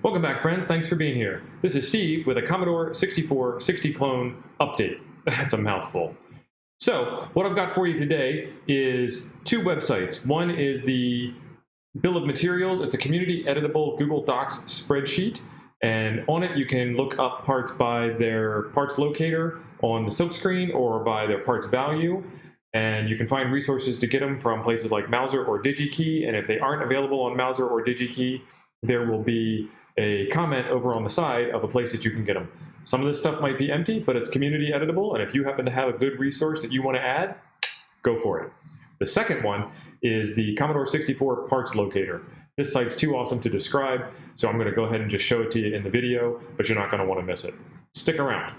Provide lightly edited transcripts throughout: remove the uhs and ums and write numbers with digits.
Welcome back, friends. Thanks for being here. This is Steve with a Commodore 6460 clone update. That's a mouthful. So, what I've got for you today is two websites. One is the bill of materials. It's a community editable Google Docs spreadsheet. And on it, you can look up parts by their parts locator on the silk screen or by their parts value. And you can find resources to get them from places like Mouser or DigiKey. And if they aren't available on Mouser or DigiKey, there will be a comment over on the side of a place that you can get them. Some of this stuff might be empty, but it's community editable. And if you happen to have a good resource that you want to add, go for it. The second one is the Commodore 64 parts locator. This site's too awesome to describe, so I'm going to go ahead and just show it to you in the video, but you're not going to want to miss it. Stick around.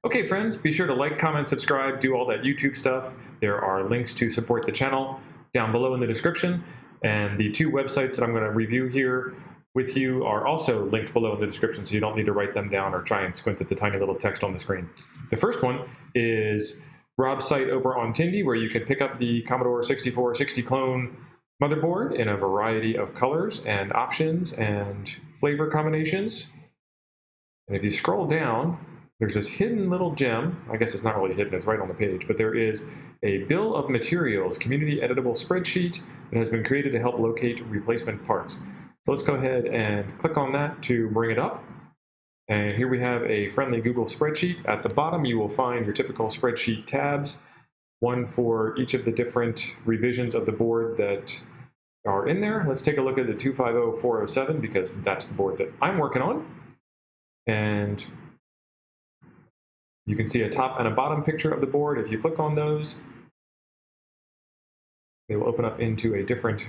Okay, friends, be sure to like, comment, subscribe, do all that YouTube stuff. There are links to support the channel down below in the description, and the two websites that I'm going to review here with you are also linked below in the description, so you don't need to write them down or try and squint at the tiny little text on the screen. The first one is Rob's site over on Tindy, where you can pick up the Commodore 6460 clone motherboard in a variety of colors and options and flavor combinations. And if you scroll down, there's this hidden little gem. I guess it's not really hidden, it's right on the page, but there is a bill of materials, community editable spreadsheet that has been created to help locate replacement parts. So let's go ahead and click on that to bring it up. And here we have a friendly Google spreadsheet. At the bottom, you will find your typical spreadsheet tabs, one for each of the different revisions of the board that are in there. Let's take a look at the 250407 because that's the board that I'm working on. And you can see a top and a bottom picture of the board. If you click on those, they will open up into a different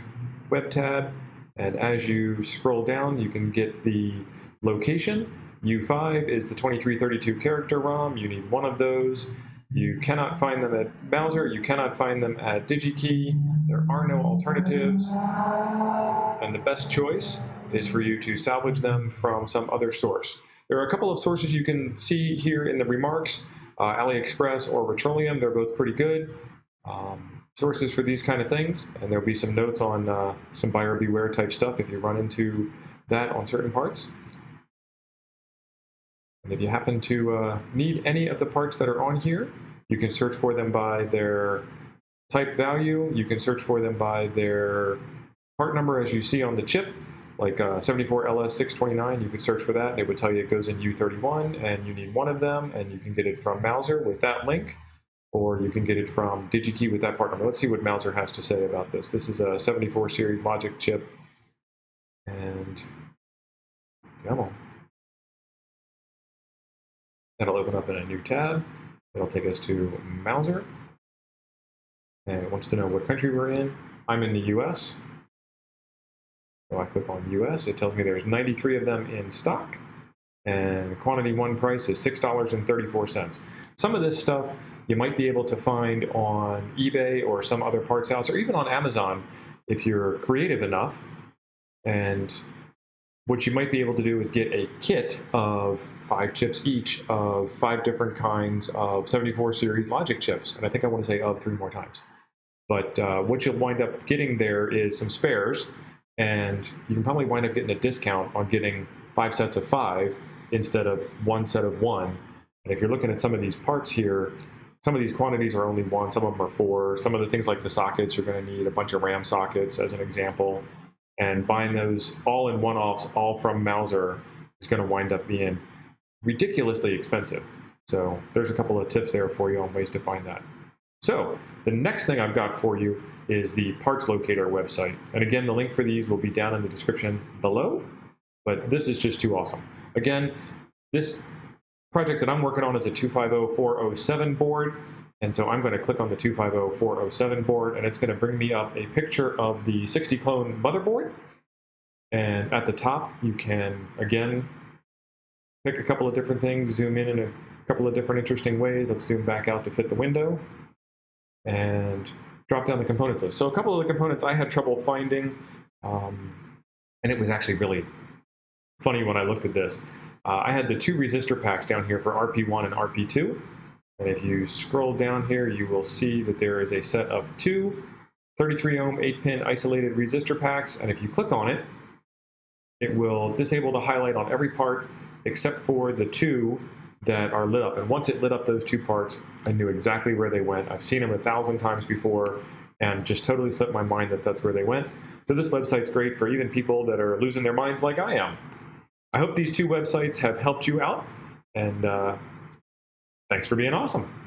web tab. And as you scroll down, you can get the location. U5 is the 2332 character ROM. You need one of those. You cannot find them at Mouser. You cannot find them at DigiKey. There are no alternatives. And the best choice is for you to salvage them from some other source. There are a couple of sources you can see here in the remarks, AliExpress or Petroleum. They're both pretty good sources for these kind of things. And there'll be some notes on some buyer beware type stuff if you run into that on certain parts. And if you happen to need any of the parts that are on here, you can search for them by their type value. You can search for them by their part number as you see on the chip, like 74LS629. You could search for that, and it would tell you it goes in U31, and you need one of them, and you can get it from Mouser with that link, or you can get it from DigiKey with that part number. Let's see what Mouser has to say about this. This is a 74 series logic chip, and demo. That'll open up in a new tab. It'll take us to Mouser. And it wants to know what country we're in. I'm in the US. So I click on US. It tells me there's 93 of them in stock. And quantity one price is $6.34. Some of this stuff you might be able to find on eBay or some other parts house, or even on Amazon if you're creative enough. And what you might be able to do is get a kit of 5 chips each of 5 different kinds of 74 series logic chips. And I think I want to say of 3 more times. But what you'll wind up getting there is some spares, and you can probably wind up getting a discount on getting 5 sets of 5 instead of 1 set of 1. And if you're looking at some of these parts here, some of these quantities are only 1, some of them are 4. Some of the things like the sockets, you're going to need a bunch of RAM sockets as an example. And buying those all in one-offs, all from Mouser, is going to wind up being ridiculously expensive. So there's a couple of tips there for you on ways to find that. So the next thing I've got for you is the parts locator website. And again, the link for these will be down in the description below, but this is just too awesome. Again, this project that I'm working on is a 250407 board. And so I'm going to click on the 250407 board, and it's going to bring me up a picture of the 60 clone motherboard. And at the top, you can, again, pick a couple of different things, zoom in a couple of different interesting ways. Let's zoom back out to fit the window, and drop down the components list. So a couple of the components I had trouble finding, and it was actually really funny when I looked at this. I had the 2 resistor packs down here for RP1 and RP2. And if you scroll down here, you will see that there is a set of 2 33 ohm 8-pin isolated resistor packs, and if you click on it, it will disable the highlight on every part except for the two that are lit up. And once it lit up those two parts, I knew exactly where they went. I've seen them 1,000 times before and just totally slipped my mind that that's where they went. So this website's great for even people that are losing their minds like I am. I hope these two websites have helped you out, and thanks for being awesome.